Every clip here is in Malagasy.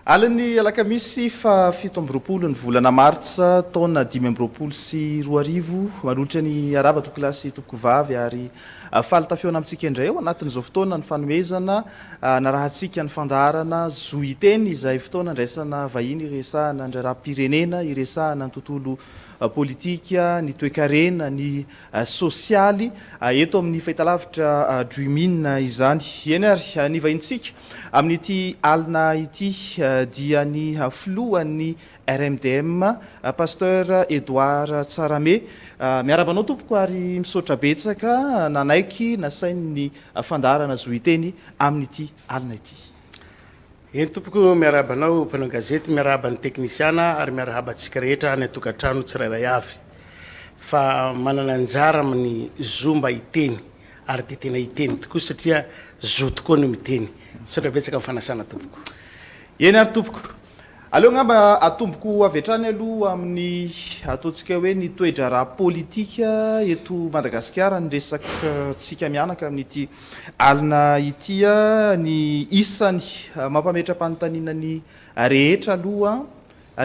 Alany alakamisy fa 7 ny volana martsa taona 5 sy 4 manolotra ny araba to klasy toko vavy ary faly tafeona amintsika indray eo anatin'izao fotoana ny fanomezana na rahantsika ny fandaharana zoiteny izay fotoana ndraisana vahiny iresahana ndray raha-pirenena iresahana ny tontolo politika ny toekarena ny sosialy eto amin'ny fahitalavitra druimina izany eny ary ny vahintsika amin'ity alina ity dia ny filohan'ny RMDM pasteur Edouard Tsarame miarabanao tompoko ary misaotra betsaka nanaiky nasainy ny fandaharana zoiteny amin'ity alina ity. Eny tompoko miarabanao mpanao gazety miaraban'ny teknisiana ary miarahabantsika rehetra ny tokantrano tsirairay avy fa manana anjara amin'ny zo mba hiteny ary de tena hiteny tokoa satria zo tokoa no miteny. Misaotra betsaka fanasana tompoko. Eny ary tompoko. Aleo ngamba atomboko avy hatrany aloha amin'ny ataontsika hoe ny toe-draharaha politika eto Madagasikara ny resaka tsika mianaka amin'ity alina ity ny isany mampametra-panontaniana ny rehetra aloha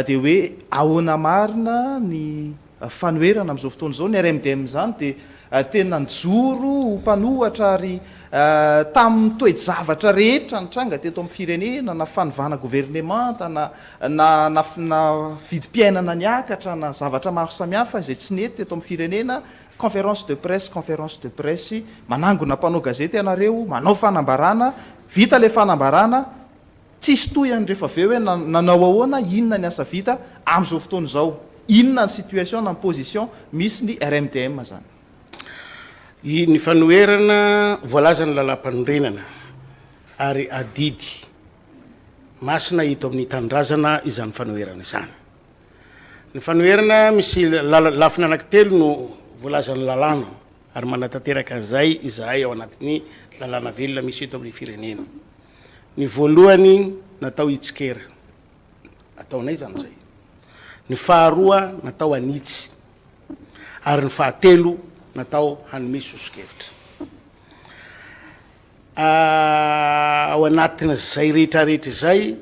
dia hoe ahoana marina ny fanoherana amin'izao fotoana izao ny RMDM zany dia tena njoro mpanohatra ary tamin'ny toe-javatra rehetra nitranga teto amin'ny firenena na fanovana gouvernemanta na vidim-piainana niakatra na zavatra maro samihafa izay tsy nety teto amin'ny firenena conférence de presse manangona mpanao gazety ianareo manao fanambarana vita le fanambarana tsisy toyany rehefa avy eo hoe nanao ahoana inona ny asa vita amin'izao fotoana izao inona ny situation na ny position misy ny RMDM zany. Ny fanoherana voalaza ny lalam-panorenana ary adidy masina hito amin'ny tanindrazana izany fanoherana izany. Ny fanoherana misy lafina anankitelo no voalaza ny lalàna ary manatanteraka an'izay izahay ao anatin'ny lalàna velona misy eto amin'ny firenena. Ny voalohany natao hitsikera ataonay zany zay. Ny faharoa natao anitsy ary ny fahatelo natao hanome sosokevitra. Ao anatina zay rehetrarehetra zay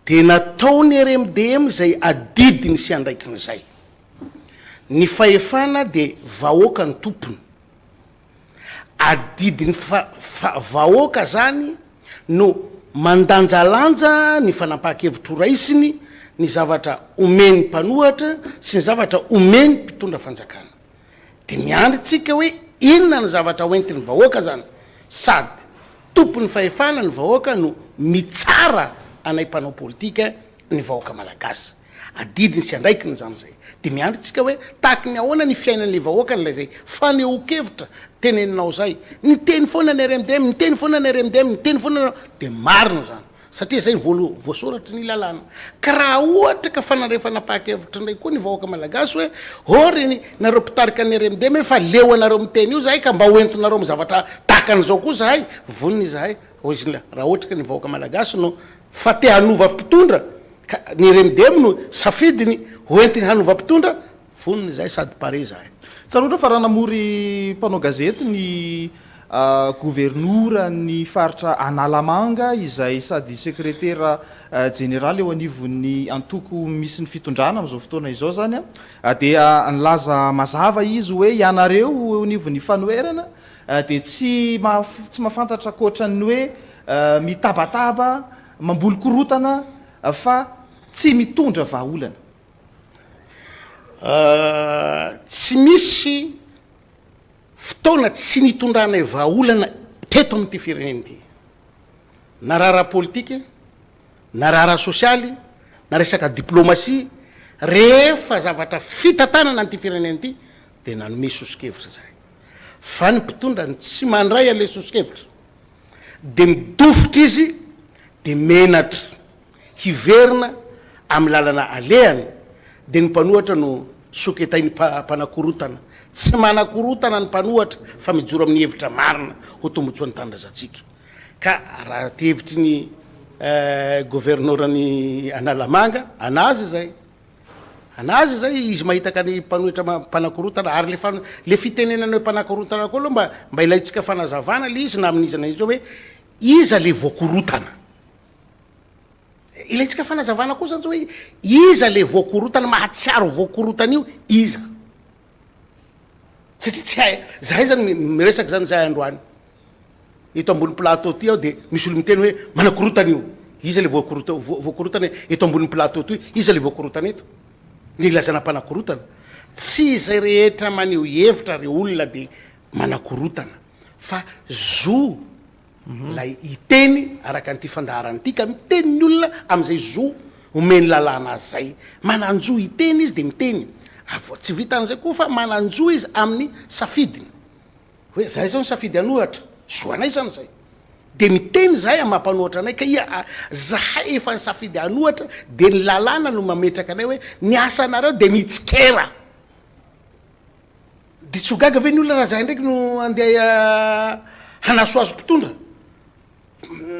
dia nataony RMDM zay adidiny sy andraikiny zay. Ny fahefana dia vahoaka ny tompony. Adidiny vahoaka zany no mandanjalanja ny fanampahan-kevitro raisiny ny zavatra omeny mpanohatra sy ny zavatra omeny mpitondra fanjakana. Dia miandritsika hoe inona ny zavatra hoentiny vahoaka zany sady tompony fahefana ny vahoaka no mitsara anay mpanao politika ny vahoaka malagasy. Adidiny sy andraikiny zany zay. Dia miandritsika hoe tahaky ny ahoana ny fiainan'le vahoaka n'ilay zay faneho-kevitra teneninao zay. Ny teny foana ny RMDM, ny teny foana ny RMDM, ny teny foana dia marina zany. Satria zay voasoratra ny lalàna. Ka raha ohatra ka fanarefana pahan-kevitra indray koa ny vahoaka malagasy hoe reny nareo mpitarika ny RMDM fa leo anareo miteny io zahay ka mba hoentonareo amin'ny zavatra tahaka an'izao koa zahay voniny zahay raha ohatra ka ny vahoaka malagasy no fa te hanova mpitondra ny RMDM no safidiny hoentiny hanova mpitondra voniny zahay sady pare zahay. Tsaroatra fa raha namory mpanao gazety ny gouvernora ny faritra Analamanga izay sady sekretera generaly eo anivon'ny antoko misy ny fitondrana amin'izao fotoana izao zany dia nilaza mazava izy hoe ianareo eo anivon'ny fanoherana dia tsy mahafantatra koatran'ny hoe mitabataba mamboly korotana fa tsy mitondra vahaolana. Tsy misy fotoana tsy nitondranay vahaolana teto amin'ity firenena ity. Na raharaha politika, na raharaha sosialy, na resaka diplomasia, rehefa zavatra fitantanana an'ity firenena ity dia nanome sosokevitra zahay. Fa ny mpitondra ny tsy mandray an'ilay sosokevitra dia midofotra izy dia menatra hiverina amin'ny lalana alehany dia ny mpanohatra no soketainy mpanakorotana. Tsy manakorotana ny mpanohatra fa mijoro amin'ny hevitra marina ho tombotsoa ny tanindrazantsika. Ka raha tevitry ny gouvernorany Analamanga anazy zay izy mahitaka ny mpanohitra mpanakorotana ary le fitenenana hoe mpanakorotana koa aloha mba ilaitsika fanazavana le izy na amin'izy na izy hoe iza le voakorotana. ilayntsika fanazavana koa zany zao hoe iza le voakorotana mahatsiaro voakorotana io iza satria tsy hay zahay zany miresaky zany zahay androany eto ambony plateau ty aho de misy olo miteny hoe manakorotana io iza le voakorotana eto ambony plateau toy iza le voakorotana eto ny lazanam-panakorotana tsy zay rehetra maneho hevitra re olona de manakorotana fa zo lay iteny araka an'ity fandaharany ity ka miteny ny olona am'izay zo omeny lalàna azy zay mananjo iteny izy de miteny tsy vitan'izay koa fa mananjo izy amin'ny safidiny hoe zahay zao ny safidy anohatra zoanay zany zay de miteny zahay amampanohatra anay ka ia zahay efa ny safidy anohatra de ny lalàna no mametraka anay hoe ny asanareo de mitsikera de tsy ho gaga ve ny olona raha zahay ndraiky no andeha hanasoazo mpitondra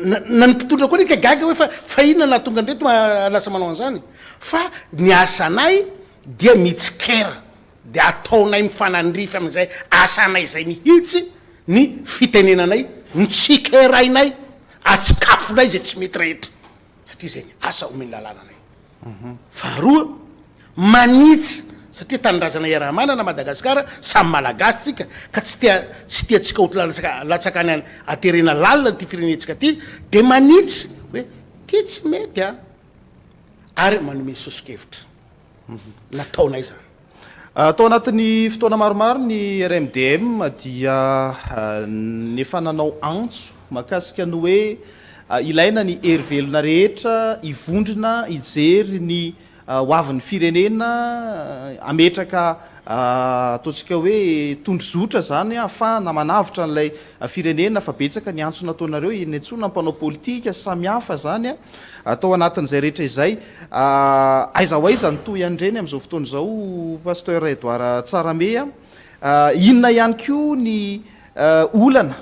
na ny mpitondra koa nika gaga hoe fa inona na tonga ndreto lasa manao an'izany fa ny asanay dia mitsikera de ataonay mifanandrify am'izay asanay zay mihitsy ny fitenenanay mitsikerainay atsikafonay zay tsy mety rehetra satria zay ny asa omeny lalànanay faharoa manitsy satria tanindrazana iaraha-manana Madagasikara samy malagasy tsika ka tsy tia tsika ho latsakany aterena lalina ty firenetsika ty de manitsy hoe ty tsy mety ary manome sosokevitra nataonay zany tao anatin'ny fotoana maromaro ny RMDM dia nefa nanao antso mahakasika ny hoe ilaina ny hery-velona rehetra ivondrina ijery ny hoavin'ny firenena ametraka ataontsika hoe tondrozotra zany ahafahana manavitra n'ilay firenena fa betsaka ny antso nataonareo eny antsona mpanao politika samihafa zany atao anatin'izay rehetra izay aiza ho aiza ny toy an'ireny am'izao fotoana izao pasteur Edouard Tsaramé inona ihany koa ny olana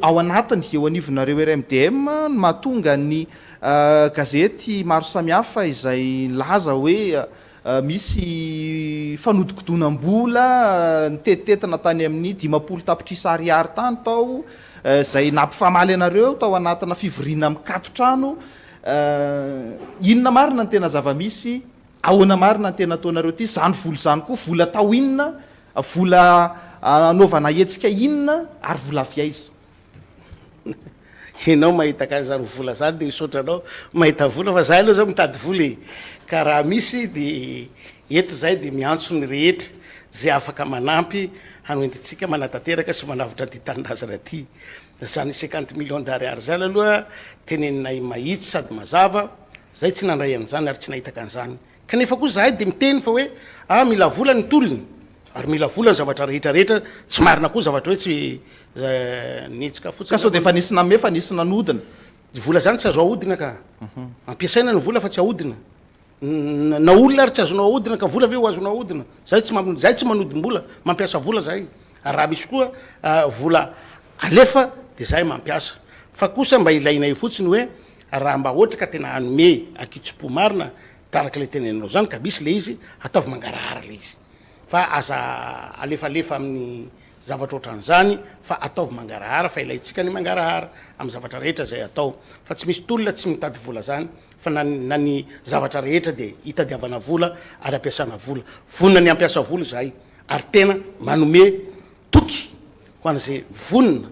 ao anatiny eo anivonareo RMDM ny mahatonga ny gazety maro samihafa izay laza hoe misy fanodikodonam-bola nytetitetina tany amin'ny 50 tapitrisa ariary tany tao zay nampifamaly anareo tao anatina fivoriana mikatotrano inona marina ny tena zava-misy ahoana marina ny tena ataonareo ty zany vola zany koa vola tao inona vola anaovana hetsika inona ary vola aviaiza enao mahita kazary vola zany de isotranao mahita vola fa zahay aloha zao mitady vola ka raha misy de eto zay de miantso ny rehetra zay afaka manampy hanoentitsika manatanteraka sy manavitra ty tanindrazana ty zany 50 millions d'ariary zany aloha teneninay mahitsy sady mazava zay tsy nandray an'izany ary tsy nahitaka an'izany kanefa koa zahay de miteny fa hoe mila vola ny tolony ary mila vola ny zavatra rehetrarehetra tsy marina koa zavatra hoe tsy nitsika fotsiny ka sao de fa nisy name fa nisy nanodina vola zany tsy azo ahodina ka ampiasaina ny vola fa tsy ahodina na olona ary tsy azonao ahodina ka vola ve ho azonao ahodina zay tsy manodimbola mampiasa vola zay raha misy koa vola alefa de zahay mampiasa fa kosa mba ilainay fotsiny hoe raha mba ohatra ka tena hanome akitso-po marina taraka le tenenanao zany ka misy le izy ataovy mangarahara le izy fa aza alefalefa amin'ny zavatra ohatran'izany fa ataovy mangarahara fa ilayntsika ny mangarahara amin'ny zavatra rehetra zay atao fa tsy misy tolona tsy mitady vola zany fa na ny zavatra rehetra de hitadiavana vola ary ampiasana vola vonina ny ampiasa vola zahay ary tena manome toky ho an'izay vonina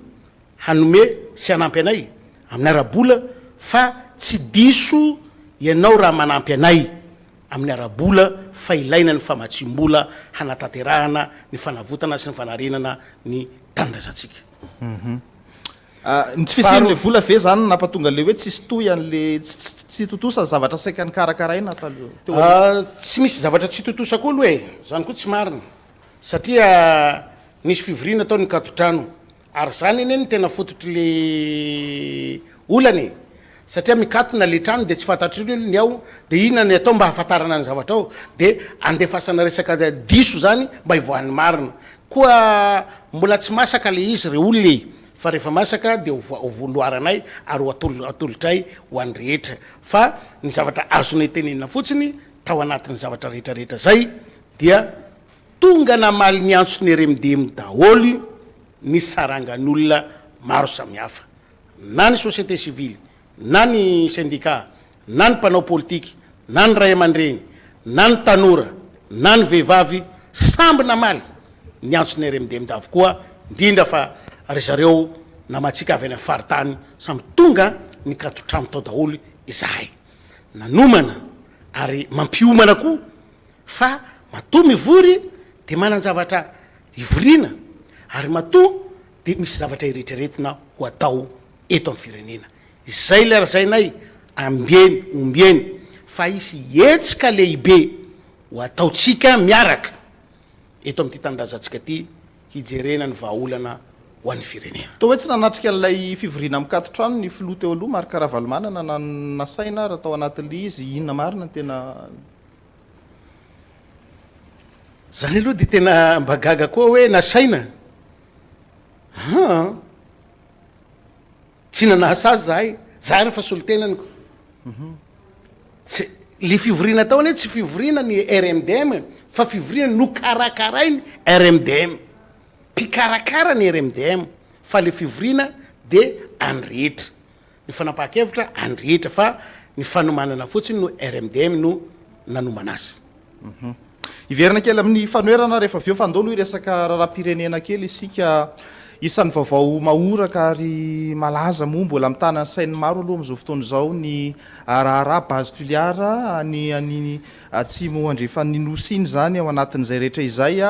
hanome sy hanampy anay amin'ny arabola fa tsy diso ianao raha manampy anay amin'ny arabola fa ilaina ny famatsim-bola hanatanterahana ny fanavotana sy ny fanarenana ny tanindrazantsika ny tsy fisin'le vola ve zany nampatonga le hoe tsisy toy an'le tsy totosa zavatra saika ny karakaraina tsy misy zavatra tsy totosa koa aloha zany koa tsy marina satria nisy fivoriana atao ny katotrano ary zany eny ny tena fototry le olany satria mikatona le trano de tsy fantatry ny ao de inona ny atao mba hahafantarana ny zavatra ao de andefasana resaka diso zany mba hivoan'ny marina koa mbola tsy masaka le izy re olona fa rehefa masaka de hovoloaranay ary atolotray ho an'ny rehetra fa ny zavatra azonay tenenina fotsiny tao anatin'ny zavatra rehetrarehetra zay dia tonga namaly ny antsony RMDM daholo ny sarangan'olona maro samihafa na ny société civile na ny syndicat na ny mpanao politika na ny ray aman-dreny na ny tanora na ny vehivavy samby namaly ny antsony RMDM avokoa indrindra fa ry zareo namatsika avy any amin'ny faritany samby tonga ny katotramo tao daholo izahay nanomana ary mampiomana koa fa matoa mivory de manan-javatra ivoriana ary matoa de misy zavatra iretreretina ho atao eto amin'ny firenena izay le razainay ambeny ombeny fa isy etsika lehibe ho ataotsika miaraka eto amin'ity tanindrazantsika ty hijerena ny vahaolana ho an'ny firenena to hoe tsy nanatrika an'ilay fivoriana mikatotrano ny filoha teo aloha mary Karavalomanana nasaina raha tao anatin'le izy inona marina tena zany aloha de tena mbagaga koa hoe nasaina tsy nanahasazy zahay zahay refa solotenanyko le fivoriana tao ane tsy fivoriana ny RMDM fa fivoriana no karakarainy RMDM mpikarakara ny RMDM fa le fivoriana de andrehetra ny fanapaha-kevitra andrehetra fa ny fanomanana fotsiny no RMDM no nanomana azy iverina kely amin'ny fanoerana rehefa aveo fandolo iresaka raharam-pirenena kely isika isan'ny vaovao mahoraka ary malaza moa mbola mitana ny sainy maro aloha am'izao fotoana izao ny raharaha base tuliara any atsimo andrefa ninosiny zany ao anatin'izay rehetra izay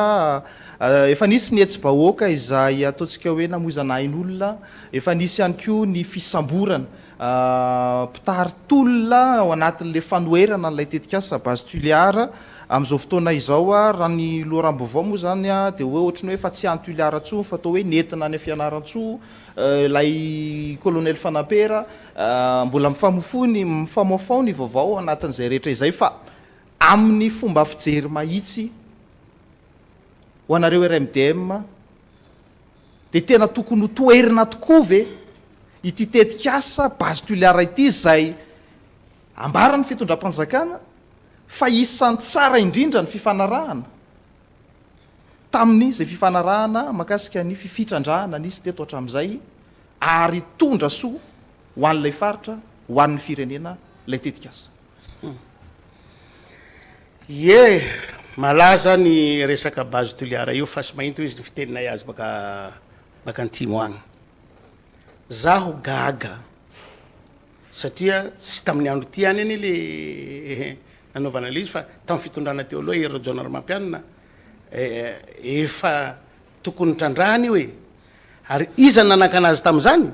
efa nisy ny etsy-bahoaka izay ataontsika hoe namoizanahin'olona efa nisy ihany koa ny fisamborana mpitaritolona ao anatin'le fanoerana n'lay tetikasa base tuliara am'izao fotoana izao raha ny loharam-bovao moa zany de hoe ohatrany hoe fa tsy antuliara tso fa atao hoe nentina any fianaran-tso lay colonel Fanampera mbola mifamofao ny vaovao anatin'izay rehetra izay fa amin'ny fomba fijery mahitsy ho anareo RMDM de tena tokony toerina tokoa ve ity tetikasa base tuliara ity zay ambarany fitondram-panjakana fa isan'ny tsara indrindra ny fifanarahana tamin'ny zay fifanarahana makasika ny fifitrandrahana nisy teto hatramin'izay ary tondra soa ho an'ilay faritra ho an'ny firenena lay tetikasa ye malaza ny resaka base tuliara io fa sy mahito izy ny fiteninay azy baka antimo agny zaho gaga satria tsy tamin'ny andro ty any any le nanaovana le izy fa tamin'ny fitondrana teo aloha ireo jonara mampianina efa tokony trandrahany io e ary iza nanaka anazy tamin'izany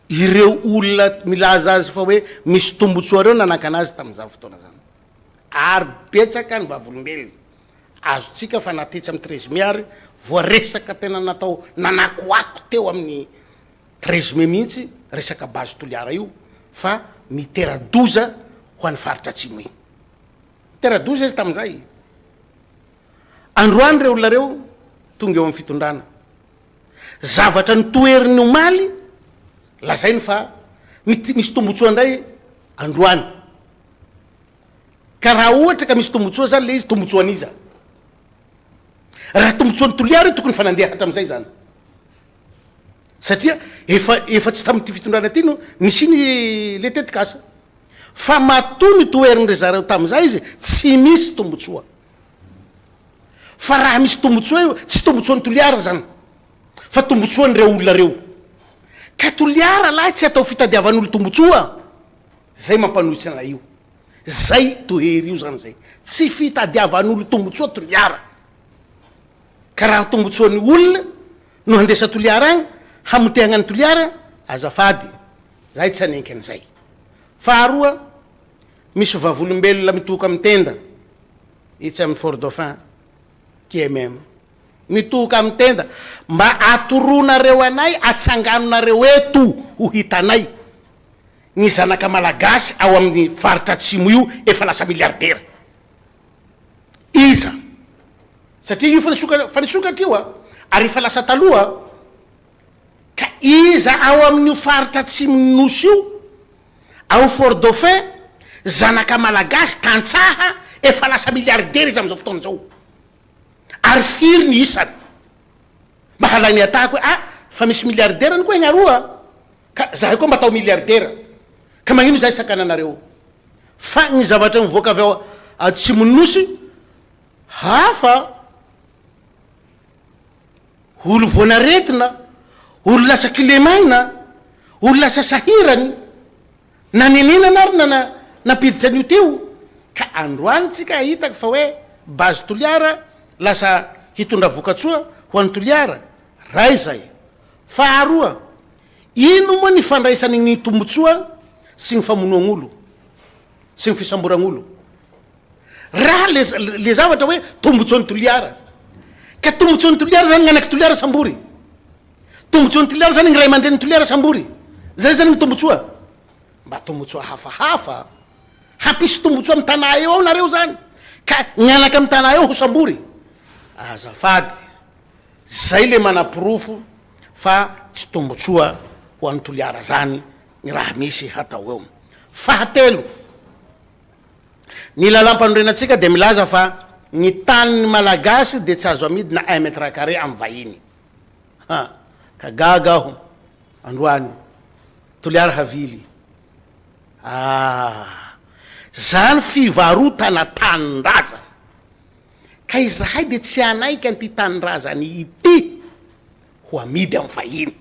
ireo olona milaza azy fa hoe misy tombotsoa reo nanaka anazy tamin'izany fotoana zany ary betsaka ny vavolombelona azotsika fa natetsy amin'ny 13 mai ary voaresaka tena natao nanakoako teo amin'ny 13 mai mihitsy resaka base tuliara io fa mitera-doza ho an'ny faritra atsimo iny mitera-doza izy tamin'izay androany reo olona reo tonga eo amin'ny fitondrana zavatra ny toeriny omaly lazainy fa misy tombotsoa indray androany ka raha ohatra ka misy tombotsoa zany le izy tombotsoan'iza raha tombotsoan'ny toliara io tokony fanandeha hatram'izay zany satria efa tsy tamin'ity fitondrana ty no misy le tetikasa fa matoa ny toeriny re zareo tamin'izay izy tsy misy tombotsoa fa raha misy tombotsoa io tsy tombotsoan'ny toliara zany fa tombotsoan'reo olona reo ka toliara lahy tsy atao fitadiavan'olo tombotsoa zay mampanohitsy anay io zay tohery io zany zay tsy fitadiavan'olo tombotsoa toliara ka raha tombotsoan'ny olona no handesa toliara agny hamotehana ny toliara azafady zay tsy aneky an'izay faharoa misy vavolombelona mitoka amin'ny tenda itsy amin'ny Fort Dauphin KMM mitoka amin'ny tenda mba atoronareo anay atsanganonareo eto ho hitanay ny zanaka malagasy ao amin'ny faritra atsimo io efa lasa miliardera iza satria io fanisokatra io ary efa lasa taloha ka iza ao amin'io faritra atsimo nosy io ao Fort Dauphin zanaka malagasy tantsaha efa lasa miliardera izy am'izao fotoana zao ary firy ny isany mahalany atako hoe fa misy miliardera ny koa igny aroa ka zahay koa mba atao miliardera ka magnino zay sakananareo fa ny zavatra mivoaka avy ao atsimonosy hafa olo voanaretina olo lasa kilemaina olo lasa sahirany na nenenana ary na napiditra an'io teo ka androany tsika hitako fa hoe bazy toliara lasa hitondra vokatsoa ho an'ny toliara ray zay faharoa ino moa ny fandraisany ny tombotsoa sy ny famonoagn'olo sy ny fisamboragn'olo raha le zavatra hoe tombotsoan'ny toliara ka tombotsoan'ny toliara zany gn'anaky toliara sambory tombotsoan'ny toliara zany ny ray aman-dreny toliara sambory zay zany ny tombotsoa mba tombotsoa hafahafa hampisy tombotsoa amy tanà eo ao nareo zany ka gn'anaky amy tanà eo ho sambory azafady zay le manapirofo fa tsy tombotsoa ho an'ny toliara zany ny raha misy hatao eo fahatelo ny lalam-panorenatsika de milaza fa ny taniny malagasy de tsy azo amidy na 1 mètre carré amy vahiny ka gaga aho androany toliara havily zany fivarotana tanindraza ka izahay de tsy anaiky anty tanindrazany ity ho amidy amy vahiny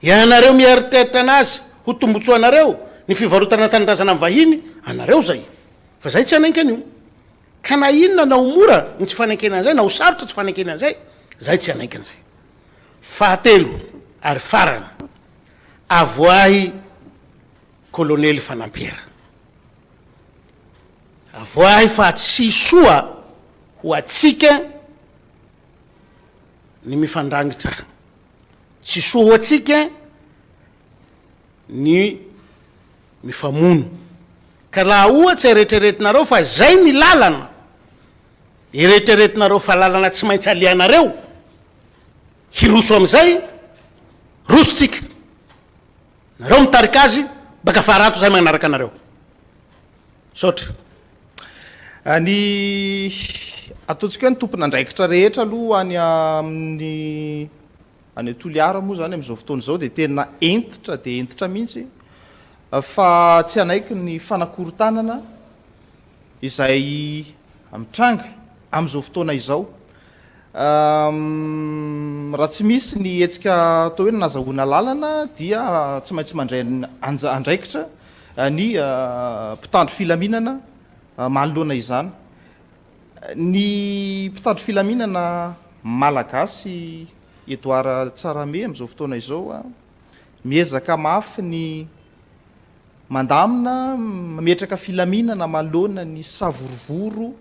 ianareo mieritreritra anazy ho tombotsoanareo ny fivarotana tanindrazana amy vahiny anareo zay fa zay tsy anaiky an'io ka na inona na omora ny tsy fanankenan'zay na ho sarotra tsy fanankenan'zay zay tsy anaiky an'zay fahatelo ary farany avoahy kolonely fanampera avoahy fa tsy soa ho atsika ny mifandrangitra tsy soa ho atsika ny mifamono ka laha ohatsy eretreretinareo fa zay ny lalana eretreretinareo fa lalana tsy maintsy alianareo hiroso am'izay rosotsika nareo mitarika azy baka farato zay magnaraka anareo sotra ny ataontsika hoe ny tompona andraikitra rehetra aloha any amin'ny any toliara moa zany am'izao fotoana zao de tena entitra de entitra mihitsy fa tsy anaiky ny fanakorotanana izay mitranga am'izao fotoana izao raha tsy misy ny etsika atao hoe nazahoana lalana dia tsy maintsy mandray andraikitra ny mpitandro filaminana manoloana izany ny mpitandro filaminana malagasy Edouard Tsarame am'izao fotoana izao miezaka mafy ny mandamina metraka filaminana manoloana ny savorovoro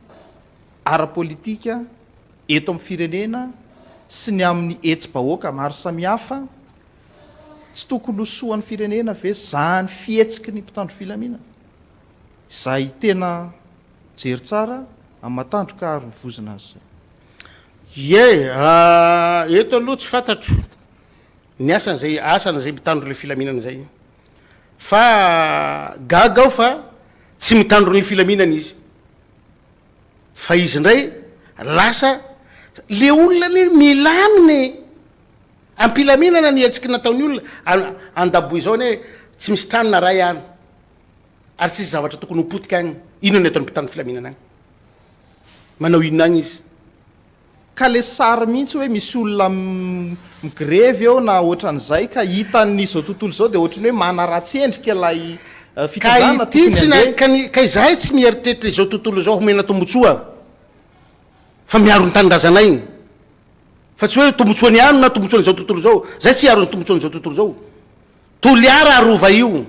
ara-politika eto amin'ny firenena sy ny amin'ny etsy-bahoaka maro samihafa tsy tokony hosoan'ny firenena ve zany fihetsiky ny mpitandro filaminana izay tena jery tsara amin'ny matandroka ary mivozina azy zay eto aloha tsy fantatro ny asan'zay asan'zay mitandro le filaminana zay fa gaga ao fa tsy mitandro ny filaminana izy fa izy ndray lasa le olona le milamine ampilaminana ny etsiky nataony olona andaboy zao ny hoe tsy misy tranona ray any ary tsisy zavatra tokony hopotika agny ino ny ataony mpitandro filaminana agny manao inona agny izy ka le sary mihitsy hoe misy olona migrevy eo na ohatran'izay ka hitany zao tontolo zao de ohatrany hoe manaratsy endrika lay fitandràna tokony ka izahay tsy mieritreritra izao tontolo zao homena tombotsoa fa miaro ny tanindrazana igny fa tsy hoe tombotsoany ano na tombotsoany zao tontolo zao zay tsy iaro ny tombotsoany zao tontolo zao toliara arova io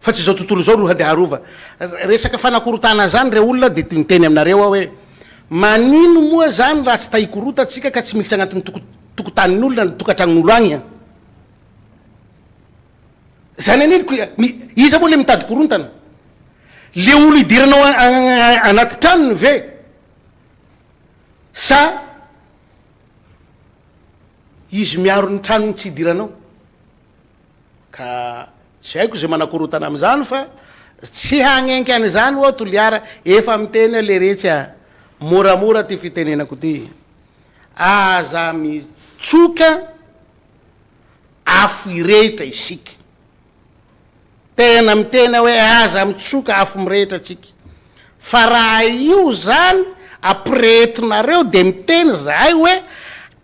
fa tsy zao tontolo zao roha de arova resaka fanakorotana zany re olona de miteny aminareo ao hoe manino moa zany raha tsy tahikorota atsika ka tsy militsy agnatin'ny tokotanin'olona ny tokantranon'olo agny zany aneniko iza moa le mitady korontana le olo idiranao anaty tranony ve sa izy miaro ny tranony tsy idiranao ka tsy haiko zay manakorotana am'izany fa tsy hagnenky an'izany oa toliara efa miteny le retsy moramora ty fitenenako ty aza mitsoka afo irehetra isiky tena mitena hoe aza mitsoka afo mirehetra atsika fa raha io zany apretinareo de miteny zahay hoe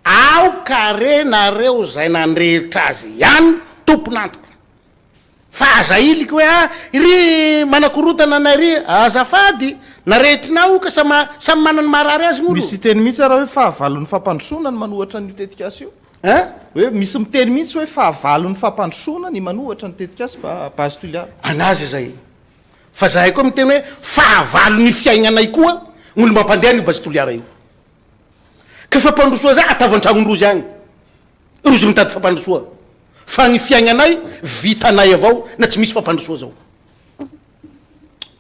aokare nareo zay nandrehitra azy ihany tomponantoko fa aza iliko hoe ry manakorotana nary azafady narehetrinao ka samy manany marary azy gn'olo misy teny mihitsy raha hoe fahavalon'ny fampandrosona ny manohatra ny tetikasy io hoe misy miteny mihitsy hoe fahavalon'ny fampandrosona ny manohatra ny tetikasy base tuliara anazy zay fa zahay koa miteny hoe fahavalon'ny fiaignanay koa gn'olo mampandeha ny base tuliara io ka fampandrosoa zay atavan-tragnondrozy agny rozy mitady fampandrosoa fa ny fiaignanay vitanay avao na tsy misy fampandrosoa zao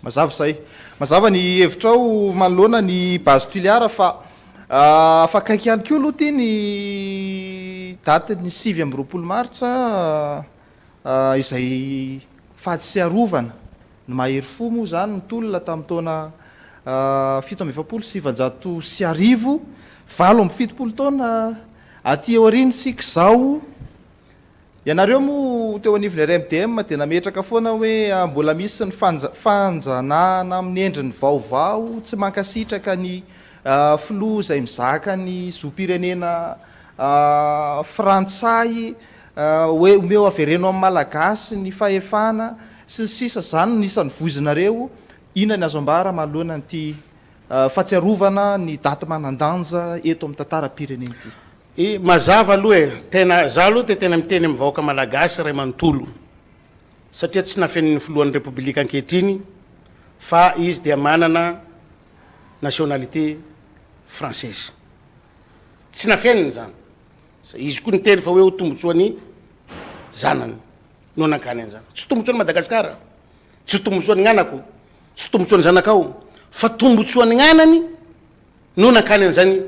mazava zay mazava ny hevitrao manoloana ny base tuliara fa kaiky ihany ko aloha ty ny daty ny 7 martsa izay fady sy arovana ny mahery fo moa zany nytolona tamin'ny taona 7 sy arivo 7 taona aty eo ariny sika zao ianareo moa teo anivony RMDM de nametraka foana hoe mbola misy ny fanjanana amin'ny endriny vaovao tsy mankasitraka ny flo zay mizaka ny zopirenena frantsay hoe omeo avereno amin'ny malagasy ny fahefana sy sisa zany nisan'ny voizinareo ina ny azo ambara manoloana nyty fatsiarovana ny daty manandanja eto amin'ny tantara-pirenena ty mazava aloha e tena za aloha te tena miteny amin'ny vahoaka malagasy ray manontolo satria tsy nafen'ny filohan'ny repoblika ankehitriny fa izy dia manana nationalité française tsy nafeniny zany izy koa niteny fa hoe ho tombotsoany zanany no nankany an'izany tsy tombotsoany madagasikara tsy tombotsoany gn'anako tsy tombotsoany zanakao fa tombotsoany gn'anany no nankany an'izany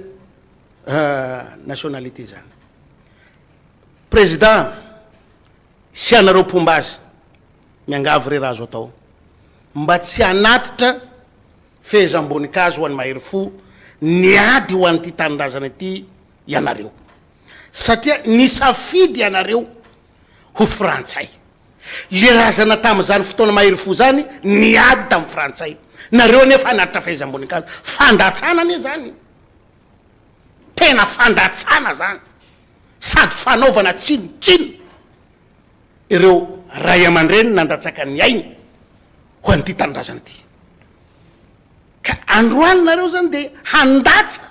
nationalité zany président sy anareo pombazy miangavy re raha azo atao mba tsy anatitra fehezam-boninkazo ho an'ny mahery fo niady ho an'ity tanindrazana ity ianareo satria nisafidy ianareo ho frantsay le razana tamin'izany fotoana mahery fo zany niady tamin'ny frantsay nareo nefa anatitra fehezam-boninkazo fandatsana ane zany tena fandatsana zany sady fanaovana tsinokino ireo ray aman-dreny nandatsaka ny ainy ho an'ity tanindrazana ity ka androany nareo zany de handatsa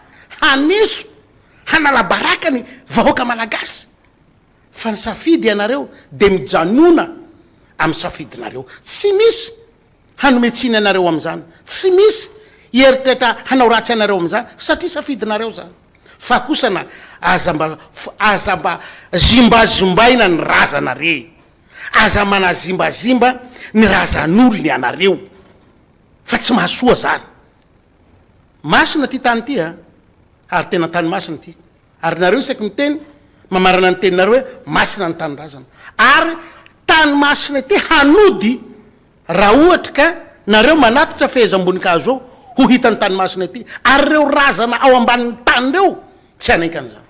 haneso hanalabaraka ny vahoaka malagasy fa ny safidy ianareo de mijanona amin'ny safidinareo tsy misy hanometsiny anareo am'izany tsy misy heritrehitra hanao ratsy anareo am'izany satria safidinareo zany fa kosana aza mba zimbazimbaina ny razanare aza manazimbazimba ny razan'olony anareo fa tsy mahasoa zany masina ty tany ty ary tena tany masina ty ary nareo isaky miteny mamarana ny teninareo hoe masina ny tanyrazana ary tany masina ty hanody raha ohatra ka nareo manatitra fehezam-boninkazo ao ho hitany tany masina ty ary reo razana ao ambanin'ny tany reo tsy anaikan'izany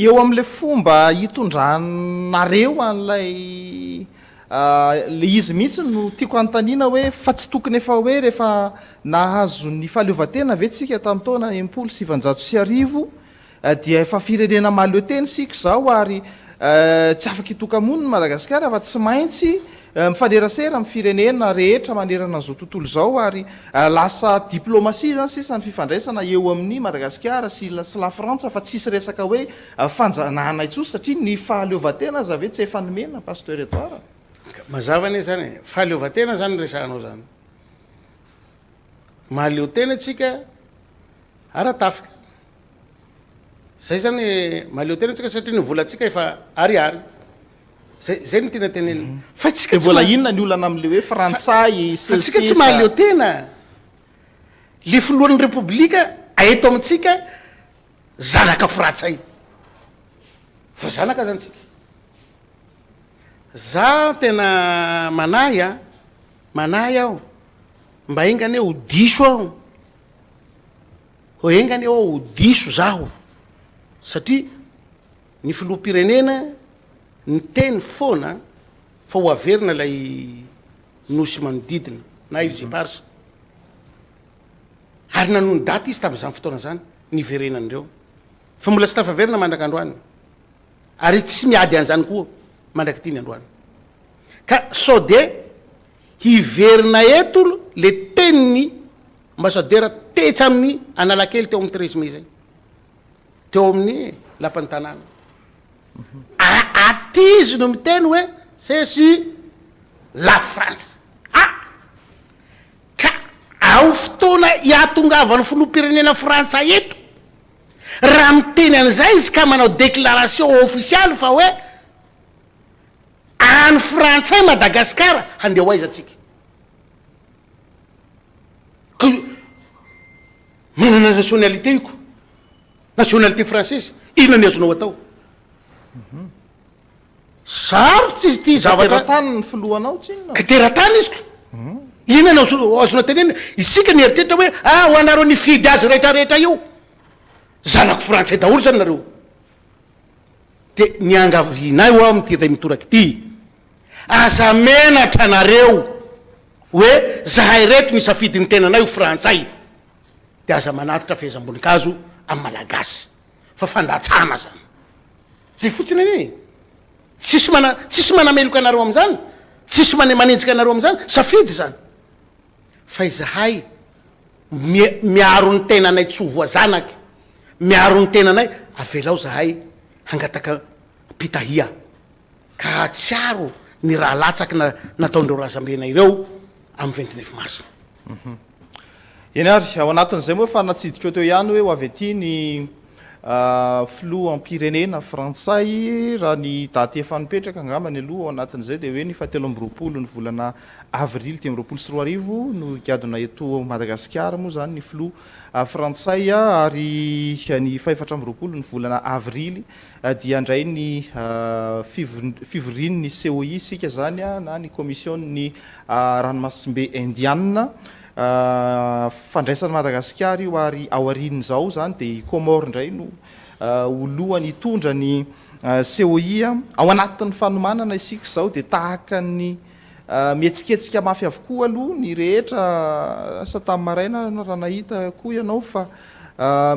eo am'le fomba hitondranareo an'lay le izy mihitsy no tiako antanina hoe fa tsy tokony efa hoe rehefa nahazo ny fahaleovatena ve tsika tamin'ny taona 7 dia efa firenena maleo teny sika zao ary tsy afaka hitokamonony madagasikara fa tsy maintsy mifanerasera amin'ny firenena rehetra manerana an'izao tontolo zao ary lasa diplomasia zany sisa ny fifandraisana eo amin'ny madagasikara sy la frantsa fa tsisy resaka hoe fanjanahana itsosy satria ny fahaleovatena aza ve tsy efa nomena pasteur Edouard mazava ane zany fahaleovatena zany resanao zany mahaleo tena atsika aratafika zay zany mahaleo tena atsika satria ny volatsika efa ariary zay ny tena tenena fa tsika vola inona ny olana am'le hoe frantsay fa tsika tsy mahaleo tena le filohan'ny repoblika aeto amintsika zanaka frantsay fa zanaka zany tsika za tena manay aho mba engany ho diso aho ho engany eo ho diso zaho satria ny filoha-pirenena ny teny foana fa ho averina lay nosy manodidina na izy parsa ary nanony daty izy tamin'izany fotoana zany niverenan'ireo fa mbola tsy tafaverina mandraka androany ary tsy miady an'izany koa mandraky ty ny androany ka sao de hiverina eto le teniny ambasadera tetsy amin'ny analakely teo amin'ny 13 mai zay teo amin'ny lapany tanàna aty izy no miteny hoe c'est la France ka ao fotoana iatongavany filoham-pirenena frantsay eto raha miteny an'izay izy ka manao déclaration officiale fa hoe any frantsay Madagasikara handeha ho aiza atsika ka manana nationalité io ko nationalité française inona ny azonao atao sarotsy izy ty zavatra tany ny filohanao tsy inona ka tera-tany izy ko inona azonao tenena isika ny eritreritra hoe ho anareo ny fidy azy rehetrarehetra io zanako frantsay daholo zany nareo de niangavinay ho aho mityday mitoraky ty aza menatra anareo hoe zahay reto ny safidy ny tenanay ho frantsay de aza manatitra fehezam-boninkazo amin'ny malagasy fa fandatsana zany zay fotsiny ane tsisy manameloka anareo am'izany tsisy manenjika anareo am'izany safidy zany fa izahay miaro ny tenanay tsy ho voazanaky miaro ny tenanay avelao zahay hangataka pitahia ka tsiaro ny raha latsaky nataondreo razambenay ireo amin'ny 29 mars eny ary ao anatin'izay moa fa natsidika teo ihany hoe ho avy aty ny filoha ampirenena frantsay raha ny daty efa nipetraka angambany aloha ao anatin'izay de hoe ny fahatelo amby roapolo ny volana avrily 10 no iadona eto Madagasikara moa zany ny filoha frantsay ary ny faefatra amby roapolo ny volana avrily dia andray ny fivoriny COI sika zany na ny commission ny ranomasimbe indiana fandraisany Madagasikara io ary aorininy zao zany de Comore ndray no olohany hitondra ny COI ao anatin'ny fanomanana isika zao de tahaka ny mietsiketsika mafy avokoa aloha ny rehetra sa tamin'ny maraina raha nahita koa ianao fa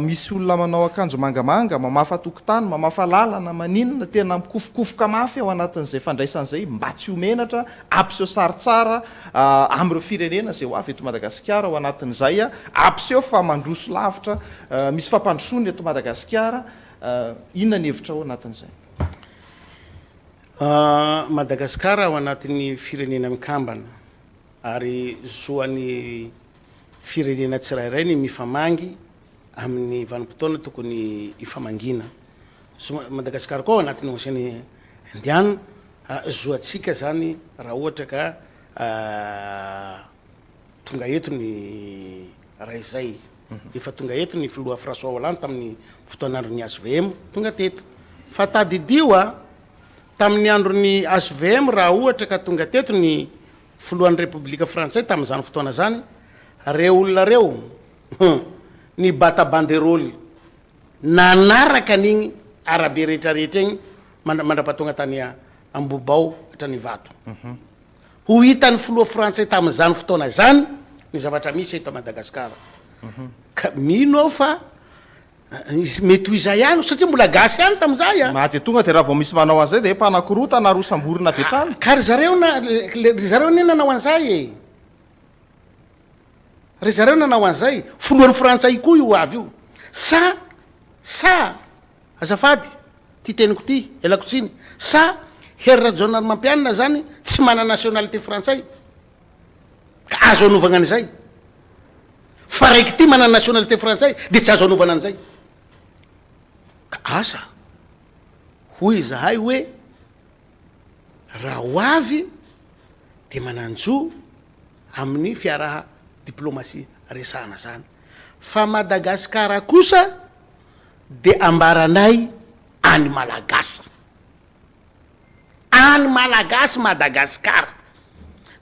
misy olona manao akanjo mangamanga mamafa tokotany mamafa lalana maninona tena mikofokofoka mafy ao anatin'izay fandraisan'izay mba tsy homenatra ampiseho sary tsara am'ireo firenena zay ho avy eto Madagasikara ao anatin'izay ampiseho fa mandroso lavitra misy fampandrosony eto Madagasikara inona ny hevitra ao anatin'izay Madagasikara ao anatin'ny firenena mikambana ary zoan'ny firenena tsirairay ny mifamangy amin'ny vanim-potoana tokony ifamangina Madagasikara koa ao anatin'ny oceany Indiana zoatsika zany raha ohatra ka tonga eto ny raha izay efa tonga eto ny filoha François Hollande tamin'ny fotoan'andron'ny SVM tonga teto fa tadidio tamin'ny andron'ny SVM raha ohatra ka tonga teto ny filohan'ny Repoblika Frantsay tamin'izany fotoana zany reo olona reo ny bata banderole nanaraka an'igny arabe rehetrarehetra igny mandrapatonga tany Ambobao hatrany Vato ho hitan'ny filoha frantsay tamin'izany fotoana zany ny zavatra misy eto Madagasikara ka mino fa mety ho izay ihany satria mbola gasy ihany tamin'izay maty tonga de raha vao misy manao an'izay de mpanakorota na rosamborina vetrany ka ry zareo ny nanao an'izay ry zareo nanao an'izay filohan'ny frantsay koa io avy io sa azafady ty teniko ty elako tsiny sa herra jonary mampianina zany tsy mana nationalité frantsay ka azo anovana an'izay fa raiky ty mana nationalité frantsay de tsy azo anovana an'izay ka asa hoy zahay hoe raha ho avy de mananjo amin'ny fiaraha diplomatie resana zany fa Madagasikara kosa de ambaranay any malagasy Madagasikara